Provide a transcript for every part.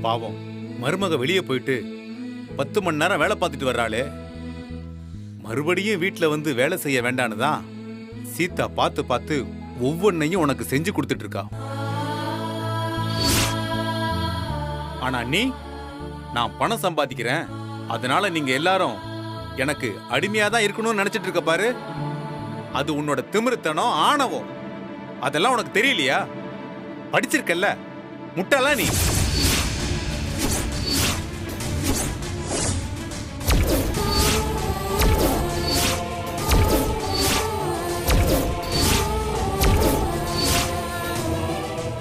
பாவம், மருமக வெளியே போயிட்டு 10 மணி நேரம் வேலை பார்த்துட்டு வர்றாளே, மறுபடியும் வீட்டுல வந்து வேலை செய்ய வேண்டான்னு தான் சீதா பார்த்து பார்த்து ஒவ்வொன்னையும் உனக்கு செஞ்சு கொடுத்துட்டு இருக்கா. ஆனா நான் பணம் சம்பாதிக்கிறேன், அதனால நீங்க எல்லாரும் எனக்கு அடிமையா தான் இருக்கணும்னு நினைச்சிட்டு இருக்க பாரு. அது உன்னோட திமிருத்தனம், ஆணவம். அதெல்லாம் உனக்கு தெரியலையா? படிச்சிருக்கல்ல, முட்டாளா நீ?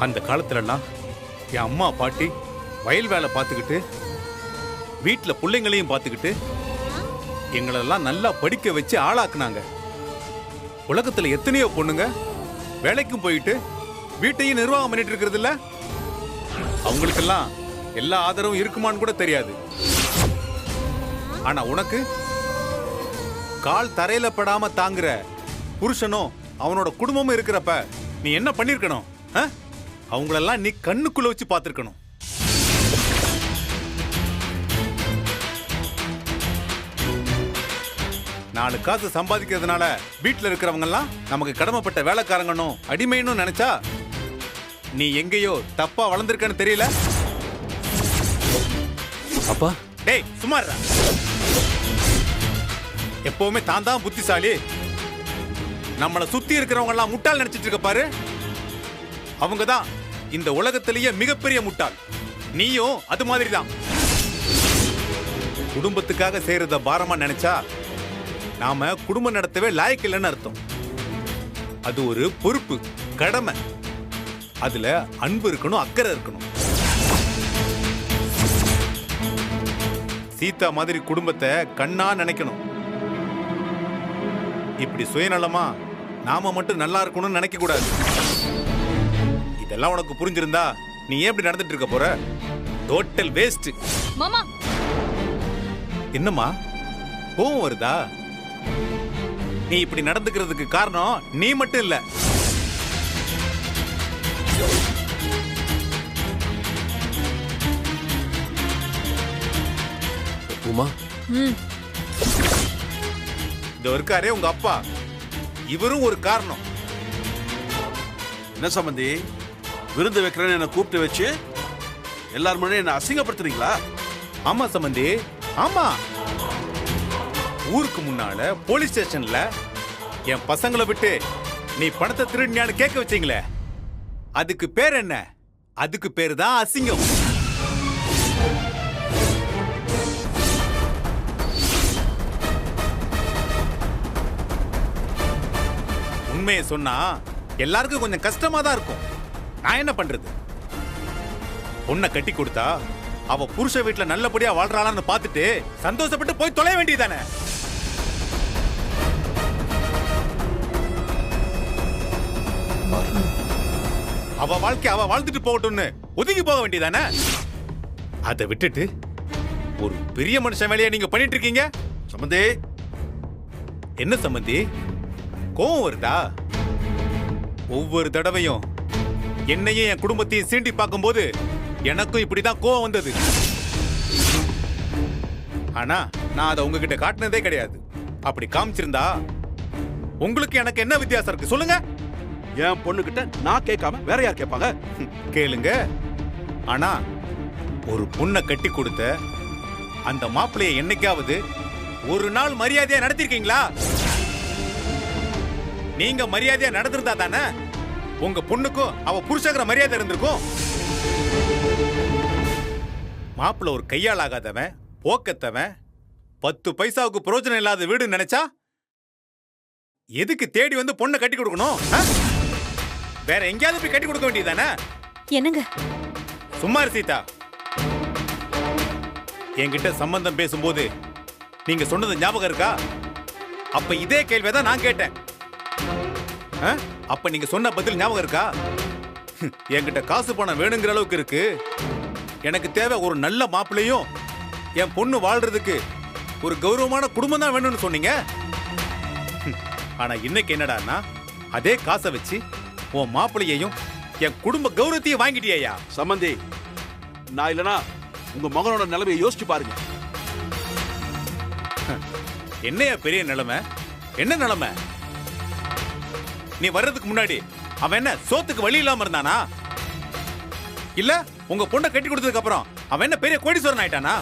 அந்த காலத்துலலாம் என் அம்மா பாட்டி வயல் வேலை பார்த்துக்கிட்டு வீட்டுல பிள்ளைங்களையும் பார்த்துக்கிட்டு எங்களெல்லாம் நல்லா படிக்க வச்சு ஆளாக்குனாங்க. உலகத்துல எத்தனையோ பொண்ணுங்க வேலைக்கும் போயிட்டு வீட்டையும் நிர்வாகம் பண்ணிட்டு இருக்கிறது இல்ல, அவங்களுக்கெல்லாம் எல்லா ஆதரவும் இருக்குமான்னு கூட தெரியாது. ஆனா உனக்கு கால் தரையில படாம தாங்குற புருஷனும் அவனோட குடும்பமும் இருக்கிறப்ப நீ என்ன பண்ணிருக்கணும்? அவங்களெல்லாம் நீ கண்ணுக்குள்ள வச்சு பார்த்திருக்கணும். நாலு காசு சம்பாதிக்கிறதுனால வீட்டுல இருக்கிறவங்க எல்லாம் நமக்கு கடமைப்பட்ட வேலைக்காரங்கனும் அடிமைன்னு நினைச்சா நீ எங்கேயோ தப்பா வளர்ந்திருக்கன்னு தெரியல. அப்பா, டேய் சும்மா இருடா. எப்பவுமே தான் தான் புத்திசாலி, நம்மளை சுத்தி இருக்கிறவங்க எல்லாம் முட்டாள் நினைச்சிட்டு இருக்க பாரு. அவங்கதான் இந்த உலகத்திலேயே மிகப்பெரிய முட்டாள். நீயும் அது மாதிரி தான். குடும்பத்துக்காக செய்யறத பாரமா நினைச்சா நாம குடும்பம் நடத்தவே லாயக்கு இல்லைன்னு அர்த்தம். அது ஒரு பொறுப்பு, கடமை. அதுல அன்பு இருக்கணும், அக்கறை இருக்கணும். சீதா மாதிரி குடும்பத்தை கண்ணா நினைக்கணும். இப்படி சுயநலமா நாம மட்டும் நல்லா இருக்கணும்னு நினைக்க கூடாது. இதெல்லாம் உனக்கு புரிஞ்சிருந்தா நீ ஏன் இப்படி நடந்துட்டு இருக்க போற? Total waste. மாமா, என்னம்மா கோவம் வருதா? நீ இப்படி நடந்துக்கிறதுக்கு காரணம் நீ மட்டும் இல்ல. உமா, இந்த இருக்காரே உங்க அப்பா, இவரும் ஒரு காரணம். என்ன சம்பந்தி, விருந்து வைக்கிறேன்னு என்ன கூப்பிட்டு வச்சு எல்லாரும் முன்னாடி என்ன அசிங்கப்படுத்துறீங்களா? ஆமா சம்பந்தி, ஆமா. ஊருக்கு முன்னால போலீஸ் ஸ்டேஷன்ல என் பசங்களை விட்டு நீ பணத்தை திருடினியான்னு கேட்க வச்சீங்களே, அதுக்கு பேர் என்ன? அதுக்கு பேரு தான் அசிங்கம். உண்மையை சொன்னா எல்லாருக்கும் கொஞ்சம் கஷ்டமா தான் இருக்கும். நான் என்ன பண்றது? பொண்ணை கட்டி கொடுத்தா அவ புருஷ வீட்டுல நல்லபடியா வாழ்றாளான்னு பார்த்துட்டு சந்தோஷப்பட்டு போய் தொலை வேண்டியதானே. அவ வாழ்க்கை அவ வாழ்ந்துட்டு போகட்டும்னு ஒதுங்கி போக வேண்டியதானே. அதை விட்டுட்டு ஒரு பெரிய மனுஷன் வேலையை நீங்க பண்ணிட்டு இருக்கீங்க. சம்பந்தி, என்ன சம்பந்தி, கோவம் வருதா? ஒவ்வொரு தடவையும் என்னையும் என் குடும்பத்தையும் சீண்டி பார்க்கும்போது எனக்கும் இப்படிதான் கோவம் வந்தது. ஆனா நான் அதை உங்ககிட்ட காட்டினதே கிடையாது. அப்படி காமிச்சிருந்தா உங்களுக்கு எனக்கு என்ன வித்தியாசம் இருக்கு சொல்லுங்க? என் பொண்ணுகிட்ட நான் கேட்காம வேற யார் கேட்பாங்க? கேளுங்க. ஆனா ஒரு பொண்ணை கட்டி கொடுத்த அந்த மாப்பிள்ளைய என்னைக்காவது ஒரு நாள் மரியாதையா நடத்திருக்கீங்களா? நீங்க மரியாதையா நடந்திருந்தா தானே உங்க பொண்ணுக்கும் அவ புருஷங்கிற மரியாதை இருந்திருக்கும். மாப்பிள்ள ஒரு கையால் ஆகாதவன், போக்கத்தவன், 10 பைசாவுக்கு பிரயோஜனம் இல்லாத வீடு நினைச்சா எதுக்கு தேடி வந்து பொண்ணை கட்டி கொடுக்கணும்? வேற எங்கேயாவது போய் கட்டி கொடுக்க வேண்டியதானே? என்னங்க சும்மா இரு சீதா. என்கிட்ட சம்பந்தம் பேசும்போது நீங்க சொன்னது ஞாபகம் இருக்கா? அப்ப இதே கேள்விதான் நான் கேட்டேன். அப்ப நீங்க சொன்ன பதில் ஞாபகம் இருக்கா? என்கிட்ட காசு பணம் வேணுங்கிற அளவுக்கு இருக்கு, எனக்கு தேவை ஒரு நல்ல மாப்பிள்ளையும் என் பொண்ணு வாழ்றதுக்கு ஒரு கௌரவமான குடும்பம் தான் வேணும்னு சொன்னீங்க. ஆனா இன்னைக்கு என்னடான்னா அதே காசை வச்சு உன் மாப்பிள்ளையையும் என் குடும்ப கௌரவத்தையே வாங்கிட்டியா? சம்பந்தி, நான் இல்லனா உங்க மகனோட நிலைமையை யோசிச்சு பாருங்க. என்னையா பெரிய நிலைமை? என்ன நிலைமை? நீ வர்றதுக்கு முன்னாடி அவன் என்ன சோத்துக்கு வழி இல்லாம இருந்தானா? இல்ல உங்க பொண்ணை கட்டி கொடுத்ததுக்கு அப்புறம் அவன் என்ன பெரிய கோடீஸ்வரன் ஆயிட்டானா?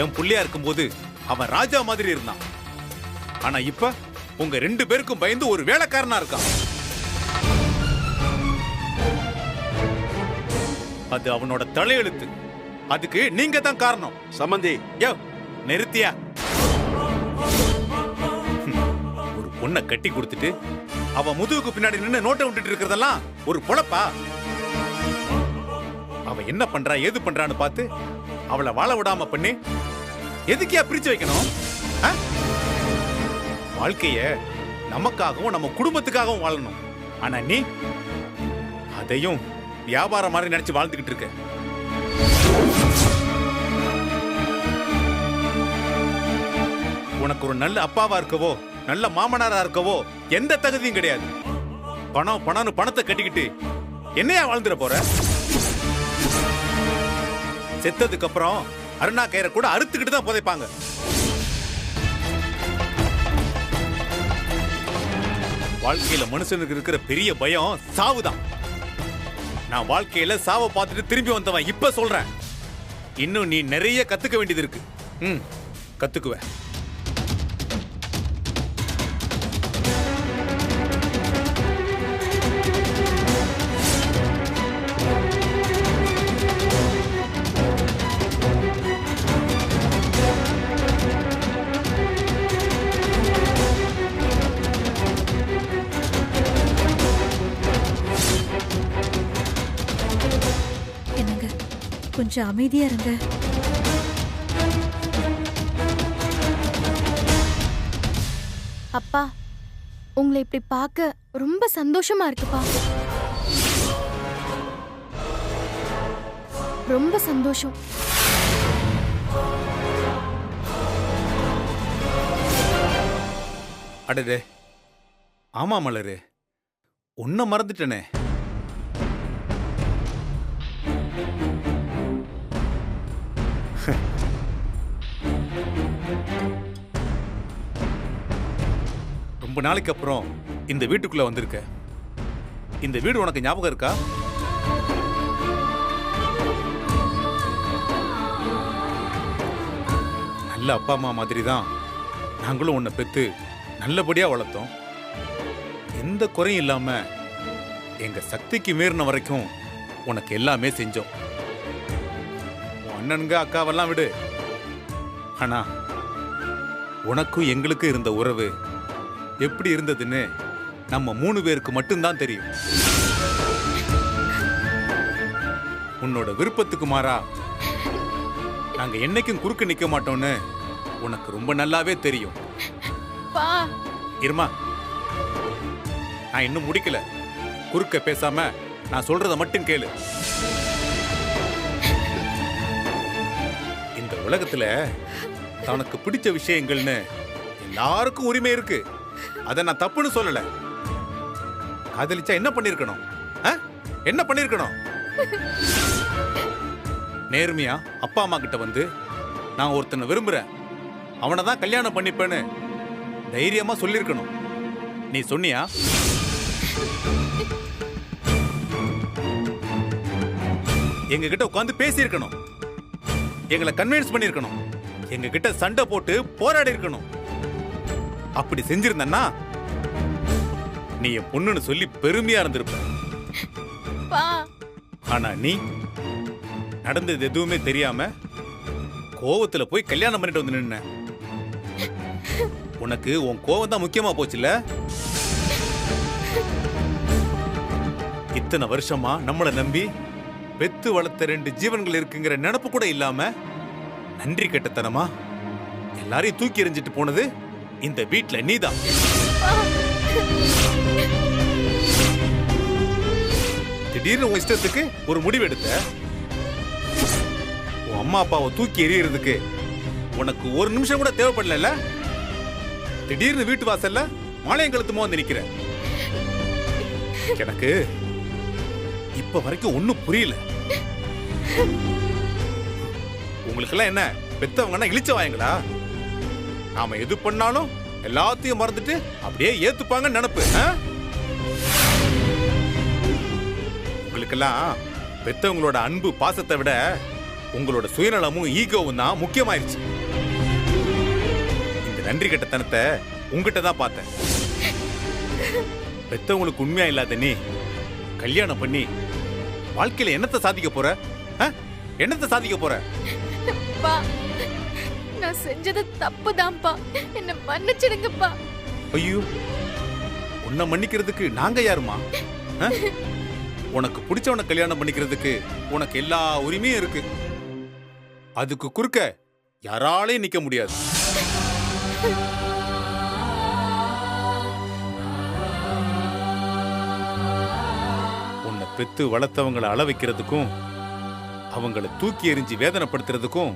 என் புள்ளையா இருக்கும்போது அவன் ராஜா மாதிரி இருந்தான். ஆனா இப்ப உங்க 2 பேருக்கும் பயந்து ஒரு வேலைக்காரனா இருக்கான். அது அவனோட தலையெழுத்து. அதுக்கு நீங்க தான் காரணம். சம்பந்தி, யோ நிறுத்தியா? ஒரு பொண்ணை கட்டி கொடுத்துட்டு அவ முதுகுக்கு பின்னாடி நின்று நோட்டை விட்டுட்டு இருக்கிறதெல்லாம் ஒரு பொழப்பா? அவ என்ன பண்றா ஏது பண்றான்னு பார்த்து அவளை வாழ விடாம பண்ணி எதுக்கியா பிரிச்சு வைக்கணும்? வாழ்க்கைய நமக்காகவும் நம்ம குடும்பத்துக்காகவும் வாழணும். ஆனா நீ அதையும் வியாபாரம் மாதிரி நினைச்சு வாழ்ந்துகிட்டு இருக்க. உனக்கு ஒரு நல்ல அப்பாவா இருக்கவோ நல்ல மாமனாரா இருக்கவோ எந்த தகுதியும் கிடையாது. பணம் பணம்னு பணத்தை கட்டிக்கிட்டு என்னையா வாழ்ந்துட போற? செத்ததுக்கு அப்புறம் அருணா கயிறை கூட அறுத்துக்கிட்டு தான் புதைப்பாங்க. வாழ்க்கையில மனுஷனுக்கு இருக்கிற பெரிய பயம் சாவுதான். நான் வாழ்க்கையில சாவை பார்த்துட்டு திரும்பி வந்தவன். இப்ப சொல்றேன், இன்னும் நீ நிறைய கத்துக்க வேண்டியது இருக்கு. கத்துக்குவ. கொஞ்சம் அமைதியா இருங்க. அப்பா, உங்களை இப்படி பார்க்க ரொம்ப சந்தோஷமா இருக்குப்பா. ரொம்ப சந்தோஷம். அடடே, ஆமா மலரு, உன்னை மறந்துட்டனே. ரொம்ப நாளைக்கு அப்புறம் இந்த வீட்டுக்குள்ள வந்திருக்க. இந்த வீடு உனக்கு ஞாபகம் இருக்கா? நல்ல அப்பா அம்மா மாதிரி தான் நாங்களும் உன்னை பெத்து நல்லபடியா வளர்த்தோம். எந்த குறையும் இல்லாம எங்க சக்திக்கு மீறின வரைக்கும் உனக்கு எல்லாமே செஞ்சோம். உன் அண்ணனுங்க அக்காவெல்லாம் விடு. ஆனா உனக்கும் எங்களுக்கும் இருந்த உறவு எப்படி இருந்ததுன்னு நம்ம 3 பேருக்கு மட்டும்தான் தெரியும். உன்னோட விருப்பத்துக்கு மாறா நாங்க என்னைக்கும் குறுக்க நிக்க மாட்டோம்னு உனக்கு ரொம்ப நல்லாவே தெரியும். இருமா, நான் இன்னும் முடிக்கல. குறுக்க பேசாம நான் சொல்றத மட்டும் கேளு. இந்த உலகத்துல தனக்கு பிடிச்ச விஷயங்கள்னு எல்லாருக்கும் உரிமை இருக்கு. அத நான் தப்புன்னு சொல்லல. காதலிச்சா என்ன பண்ணிருக்கணும்? என்ன பண்ணிருக்கணும்? நேர்மையா அப்பா அம்மா கிட்ட வந்து நான் ஒருத்தனை விரும்புறேன், அவனை தான் கல்யாணம் பண்ணிப்பேன்னு தைரியமா சொல்லிருக்கணும். நீ சொன்னியா? எங்க கிட்ட உட்கார்ந்து பேசி இருக்கணும், எங்களை கன்வின்ஸ் பண்ணிருக்கணும், எங்க கிட்ட சண்டை போட்டு போராடி இருக்கணும். அப்படி செஞ்சிருந்தா நீ என் பொண்ணுன்னு சொல்லி பெருமையா இருந்திருப்ப. ஆனா நீ நடந்தது எதுவுமே தெரியாம கோவத்துல போய் கல்யாணம் பண்ணிட்டு வந்து நின்ன. உனக்கு உன் கோவம் தான் முக்கியமா போச்சுல்ல? இத்தனை வருஷமா நம்மளை நம்பி பெத்து வளர்த்த 2 ஜீவன்கள் இருக்குங்கிற நினைப்பு கூட இல்லாம நன்றி கெட்டத்தனமா எல்லாரையும் தூக்கி எறிஞ்சிட்டு போனது இந்த வீட்ல நீதான். திடீர்னு உன் இஷ்டத்துக்கு ஒரு முடிவு எடுத்த. உன் அம்மா அப்பாவை தூக்கி எறியறதுக்கு உனக்கு ஒரு நிமிஷம் கூட தேவைப்படல. திடீர்னு வீட்டு வாசல்ல மாலையங்கழுத்துமா வந்து நிக்கிற. எனக்கு இப்ப வரைக்கும் ஒண்ணும் புரியல. உங்களுக்கெல்லாம் என்ன பெத்தவங்கன்னா இழிச்ச வாயங்களா? நாம எது பண்ணாலும் எல்லாத்தையும் மறந்துட்டு அப்படியே ஏத்துப்பாங்கன்னு நினைப்பு. உங்களுக்கெல்லாம் பெத்தவங்களோட அன்பு பாசத்தை விட உங்களோட சுயநலமும் ஈகோவும் தான் முக்கியமாயிருச்சு. இந்த நன்றி கெட்டத்தனத்தை உங்ககிட்ட தான் பார்த்தேன். பெத்தவங்களுக்கு உண்மையா இல்லாத நீ கல்யாணம் பண்ணி வாழ்க்கையில என்னத்தை சாதிக்க போற? என்னத்தை சாதிக்க போற? நான் செஞ்சது தப்புதான்ப்பா, என்ன மன்னிச்சிடுங்கப்பா. ஐயோ, உன்னை மன்னிக்கிறதுக்கு நாங்க யாருமா? உனக்கு பிடிச்சவனை கல்யாணம் பண்ணிக்கிறதுக்கு உனக்கு எல்லா உரிமையும் இருக்கு. அதுக்கு குறுக்க யாராலையும் நிக்க முடியாது. உன்னை பெத்து வளர்த்தவங்களை அள வைக்கிறதுக்கும் அவங்களை தூக்கி எறிஞ்சு வேதனைப்படுத்துறதுக்கும்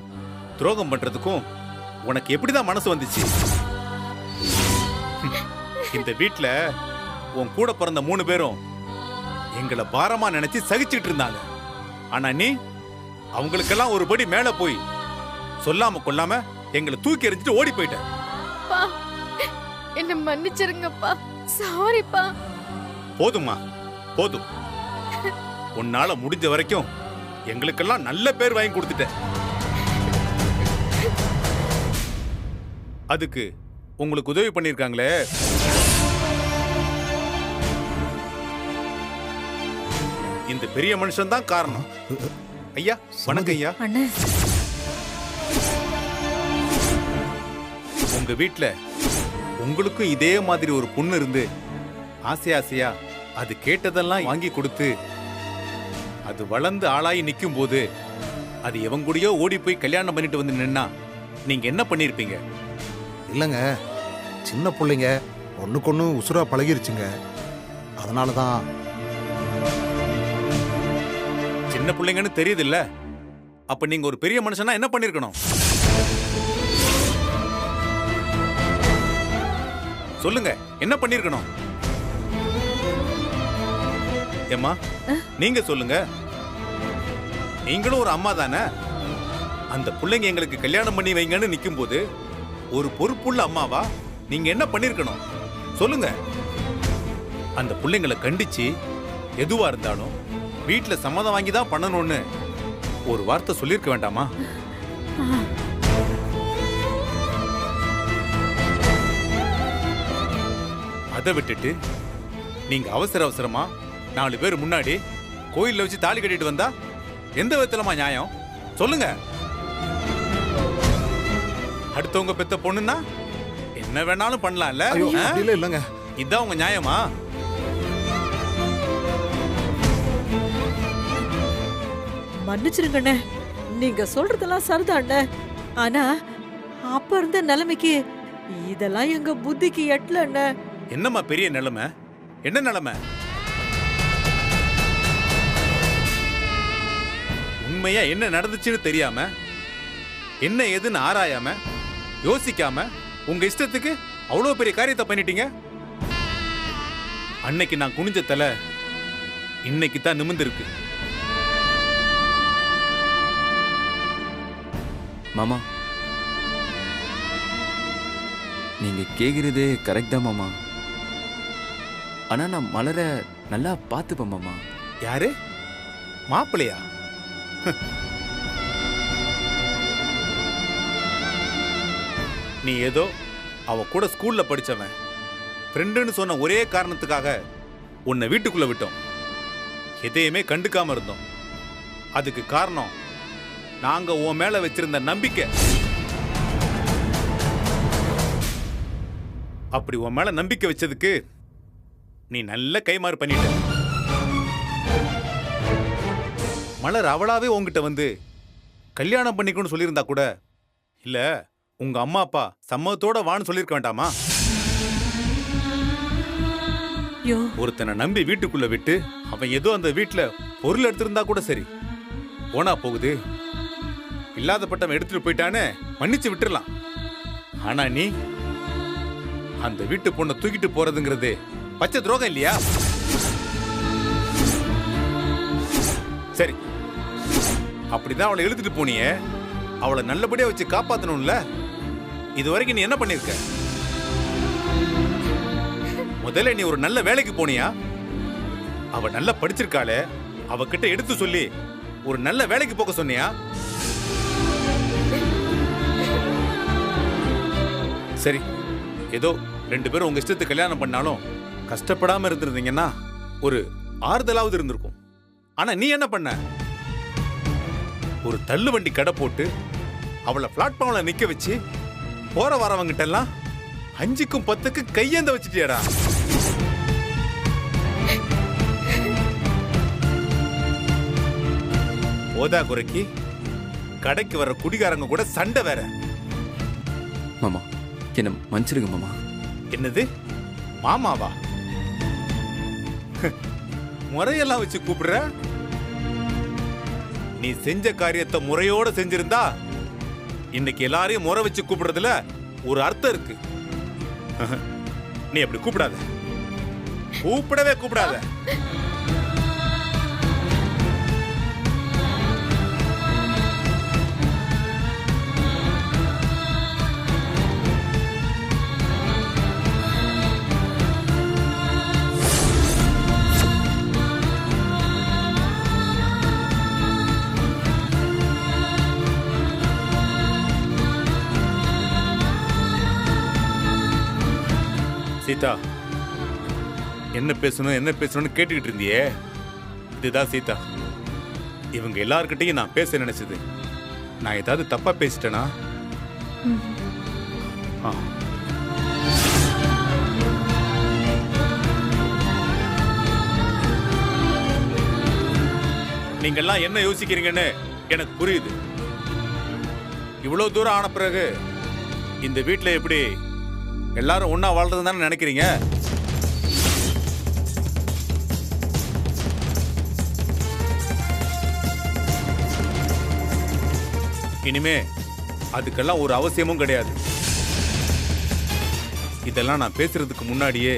துரோகம் பண்றதுக்கும் உனக்கு எப்படிதான் மனசு வந்துச்சு? இந்த வீட்டுல உன் கூட பிறந்த 3 பேரும் எங்களை பாரமா நினைச்சு சகிச்சுட்டு இருந்தாங்க. ஆனா நீ அவங்களுக்கெல்லாம் ஒரு படி மேல போய் சொல்லாம கொள்ளாம எங்களை தூக்கி எறிஞ்சிட்டு ஓடி போயிட்ட. என்ன மன்னிச்சிருங்கப்பா. சாரிப்பா. போதுமா, போதும். உன்னால முடிஞ்ச வரைக்கும் எங்களுக்கெல்லாம் நல்ல பேர் வாங்கி கொடுத்துட்ட. அதுக்கு உங்களுக்கு உதவி பண்ணிருக்காங்களே, இந்த பெரிய மனுஷன் தான் காரணம். ஐயா வணக்கம் ஐயா. உங்க வீட்டுல உங்களுக்கும் இதே மாதிரி ஒரு பொண்ணு இருந்து ஆசையா அது கேட்டதெல்லாம் வாங்கி கொடுத்து அது வளர்ந்து ஆளாயி நிற்கும் போது அது எவங்க கூடயோ ஓடி போய் கல்யாணம் பண்ணிட்டு வந்து நின்னா நீங்க என்ன பண்ணிருப்பீங்க? இல்லைங்க, சின்ன பிள்ளைங்க ஒண்ணுக்கொன்னு உசுரா பழகிருச்சுங்க. அதனாலதான். சின்ன பிள்ளைங்கன்னு தெரியுது இல்ல? அப்ப நீங்க ஒரு பெரிய மனுஷனா என்ன பண்ணிருக்கணும்? சொல்லுங்க, என்ன பண்ணிருக்கணும்? ஏம்மா நீங்க சொல்லுங்க. நீங்களும் ஒரு அம்மா தானே. அந்த பிள்ளைங்க எங்களுக்கு கல்யாணம் பண்ணி வைங்கன்னு நிக்கும் போது ஒரு பொறுப்புள்ள அம்மாவா நீங்க என்ன பண்ணிருக்கணும்? சொல்லுங்க. அந்த பிள்ளைங்களை கண்டிச்சு எதுவா இருந்தாலும் வீட்டுல சம்மதம் வாங்கி தான் பண்ணணும்னு ஒரு வார்த்தை சொல்லிருக்க வேண்டாமா? அதை விட்டுட்டு நீங்க அவசரமா 4 பேர் முன்னாடி கோயில்ல வச்சு தாலி கட்டிட்டு வந்தா எந்த விதத்துலமா நியாயம்? சொல்லுங்க. அடுத்தவங்க பெத்த பொண்ணுன்னா என்ன வேணாலும் பண்ணலாம்ல? இல்லங்க, இதான் உங்க நியாயமா? மன்னிச்சிருங்கண்ணே, நீங்க சொல்றதெல்லாம் சரிதாண்ணே. ஆனா அப்ப இருந்த நிலைமைக்கு இதெல்லாம் எங்க புத்திக்கு எட்டலண்ணே. என்னம்மா பெரிய நிலைமை? என்ன நிலைமை? உண்மையா என்ன நடந்துச்சுன்னு தெரியாம, என்ன ஏதுன்னு ஆராயாம, யோசிக்காம உங்க இஷ்டத்துக்கு அவ்வளவு பெரிய காரியத்தை பண்ணிட்டீங்க. அன்னைக்கு நான் குனிஞ்ச தலை இன்னைக்கு தான் நிமிர்ந்திருக்கு. மாமா, நீங்க கேக்குறதே கரெக்ட் தான் மாமா. ஆனா நான் மலரை நல்லா பார்த்துப்பேன் மாமா. யாரு? மாப்பிள்ளையா? நீ ஏதோ அவ கூட ஸ்கூல்ல படிச்சவன் ஃப்ரெண்டுன்னு சொன்ன ஒரே காரணத்துக்காக உன்னை வீட்டுக்குள்ள விட்டோம். எதையுமே கண்டுக்காம இருந்தோம். அதுக்கு காரணம் நாங்க உன் மேல வச்சிருந்த நம்பிக்கை. அப்படி உன் மேல நம்பிக்கை வச்சதுக்கு நீ நல்ல கைமாறு பண்ணிட்ட. மலர் அவளாவே உங்ககிட்ட வந்து கல்யாணம் பண்ணிக்கணும்னு சொல்லியிருந்தா கூட, இல்ல உங்க அம்மா அப்பா சம்மதத்தோட வான்னு சொல்லியிருக்க வேண்டாமா? ஒருத்தனை நம்பி வீட்டுக்குள்ள விட்டு அவன் ஏதோ அந்த வீட்டுல பொருள் எடுத்திருந்தா கூட சரி, போனா போகுது, இல்லாதப்பட்டவன் எடுத்துட்டு போயிட்டானே மன்னிச்சு விட்டுறலாம். ஆனா நீ அந்த வீட்டு பொண்ணை தூக்கிட்டு போறதுங்கிறது பச்சை துரோகம் இல்லையா? சரி, அப்படிதான் அவளை இழுத்துட்டு போனியே, அவளை நல்லபடியா வச்சு காப்பாத்தணும்ல. இது வரைக்கும் நீ என்ன பண்ணிருக்க? முதல்ல நீ ஒரு நல்ல வேலைக்கு போனியா? அவ நல்லா படிச்சிருக்காளே, அவகிட்ட எடுத்து சொல்லி ஒரு நல்ல வேலைக்கு போக சொன்னியா? சரி, ஏதோ 2 பேரும் உங்க இஷ்டத்துக்கு கல்யாணம் பண்ணாலும் கஷ்டப்படாம இருந்திருந்தீங்கன்னா ஒரு ஆறுதலாவது இருந்திருக்கும். ஆனா நீ என்ன பண்ண? ஒரு தள்ளு வண்டி கடை போட்டு அவளை பிளாட்ஃபார்ம்ல நிக்க வச்சு போற வரவங்கிட்ட எல்லாம் 5க்கும் 10க்கு கையேந்த வச்சுட்டியாடா. போதா குறைக்கு கடைக்கு வர்ற குடிகாரங்க கூட சண்டை வேற. மாமா என்ன மன்னிச்சிடுங்க மாமா. என்னது மாமாவா? முறையெல்லாம் வச்சு கூப்பிடுற? நீ செஞ்ச காரியத்தை முறையோட செஞ்சிருந்தா இன்னைக்கு எல்லாரையும் முறை வச்சு கூப்பிடுறதுல ஒரு அர்த்தம் இருக்கு. நீ அப்படி கூப்பிடாத, கூப்பிடவே கூப்பிடாத. சீதா, என்ன பேசணும்னு கேட்டுக்கிட்டு இருந்தியே, இதுதான் சீதா. இவங்க எல்லார்கிட்டையும் நான் பேச நினைச்சது. நான் ஏதாவது தப்பா பேசிட்டேனா? நீங்கெல்லாம் என்ன யோசிக்கிறீங்கன்னு எனக்கு புரியுது. இவ்வளவு தூரம் ஆன பிறகு இந்த வீட்டுல எப்படி எல்லாரும் ஒன்னா வாழ்றது தானே நினைக்கிறீங்க? இனிமே அதுக்கெல்லாம் ஒரு அவசியமும் கிடையாது. இதெல்லாம் நான் பேசுறதுக்கு முன்னாடியே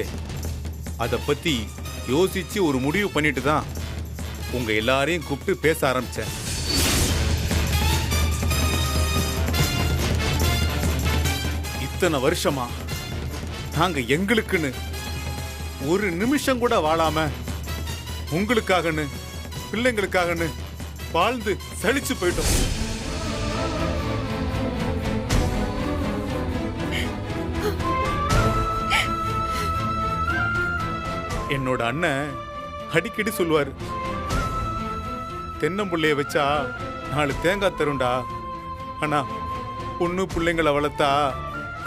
அதை பத்தி யோசிச்சு ஒரு முடிவு பண்ணிட்டு தான் உங்க எல்லாரையும் கூப்பிட்டு பேச ஆரம்பிச்சேன். இத்தனை வருஷமா நாங்க எங்களுக்குன்னு ஒரு நிமிஷம் கூட வாழாம உங்களுக்காகன்னு பிள்ளைங்களுக்காகன்னு வாழ்ந்து சலிச்சு போயிட்டோம். என்னோட அண்ணன் அடிக்கடி சொல்லுவாரு, தென்னம்புள்ளைய வச்சா 4 தேங்காய் தருண்டா, ஆனா பொண்ணு பிள்ளைங்களை வளர்த்தா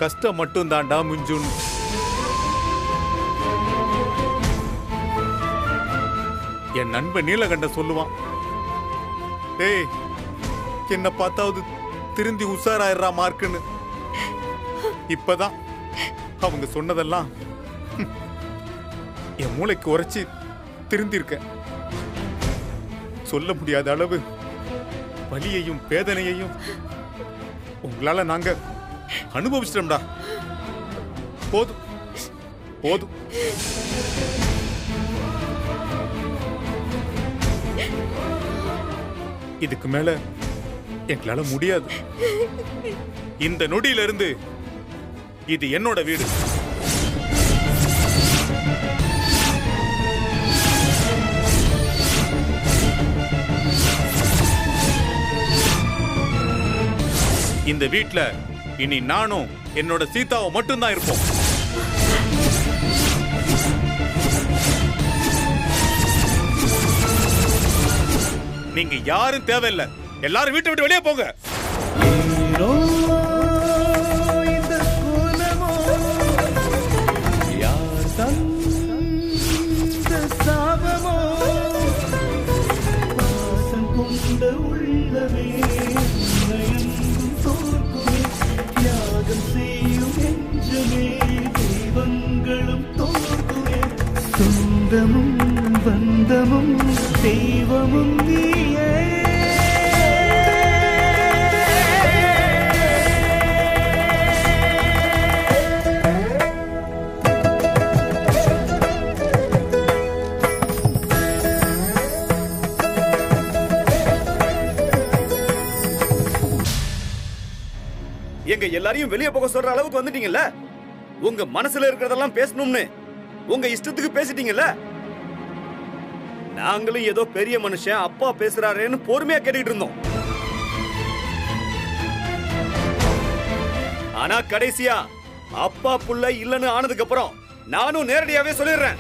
கஷ்டம் மட்டும் தாண்டா மிஞ்சும். என் நண்பன் நீலகண்டன் சொல்லுவான், டேய் என்ன பார்த்தாவது திருந்தி உஷாராயிரா மார்க்குன்னு. இப்பதான் அவங்க சொன்னதெல்லாம் என் மூளைக்கு உரைச்சி திருந்திருக்க. சொல்ல முடியாத அளவு வலியையும் வேதனையையும் உங்களால நாங்க அனுபவிச்சிட்டோம்டா. போதும் போதும். இதுக்கு மேல எங்களால முடியாது. இந்த நொடியில இருந்து இது என்னோட வீடு. இந்த வீட்ல இனி நானும் என்னோட சீதாவும் மட்டும்தான் இருப்போம். நீங்க யாரும் தேவையில்லை. எல்லாரும் வீட்டை விட்டு வெளியே போங்க. சொந்தமும் பந்தமும் தெய்வமும் நீயே. எங்க எல்லாரையும் வெளியே போக சொல்ற அளவுக்கு வந்துட்டீங்கல்ல. உங்க மனசுல இருக்கிறதெல்லாம் பேசணும்னு உங்க இஷ்டத்துக்கு பேசிட்டீங்கல்ல. நாங்களும் ஏதோ பெரிய மனுஷன் அப்பா பேசுறாரேன்னு பொறுமையா கேட்டுக்கிட்டு இருந்தோம். ஆனா கடைசியா அப்பா புள்ள இல்லன்னு ஆனதுக்கு அப்புறம் நானும் நேரடியாவே சொல்லிடுறேன்.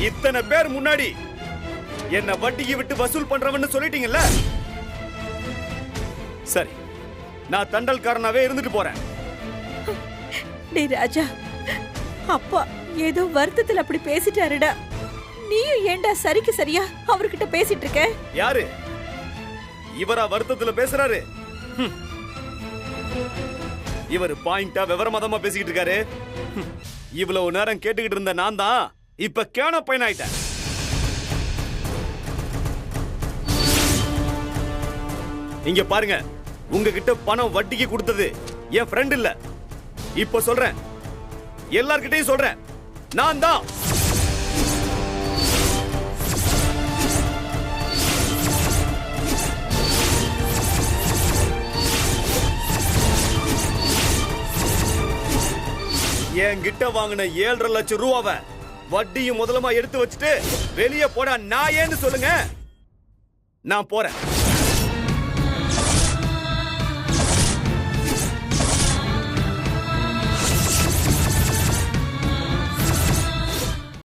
இத்தனை பேர் முன்னாடி என்ன வட்டிக்கு விட்டு வசூல் பண்றவன்னு சொல்லிட்டீங்கல்ல. சரி, நான் தண்டல்காரனாவே இருந்துட்டு போறேன். டேய் ராஜா, அப்பா ஏதோ வருத்தத்துல அப்படி பேசிட்டாருடா. நீயும் ஏன்டா சரிக்கு சரியா அவர்கிட்ட பேசிட்டு இருக்க? யாரு இவரா வருத்தத்துல பேசுறாரு? இவர் பாயிண்டா விவரமாதமா பேசிக்கிட்டு இருக்காரு. இவ்வளவு நேரம் கேட்டுக்கிட்டு இருந்த நான் தான் இப்ப கேன பையன் ஆயிட்டேன். இங்க பாருங்க, உங்ககிட்ட பணம் வட்டிக்கு கொடுத்தது என் ஃப்ரெண்ட் இல்ல. இப்ப சொல்றேன், எல்லார்கிட்டையும் சொல்றேன், நான் தான். என்கிட்ட வாங்கின 7.5 லட்சம் ரூபாவை வட்டியும் முதலமா எடுத்து வச்சுட்டு வெளியே போடா நாயேன்னு சொல்லுங்க. நான் போறேன்.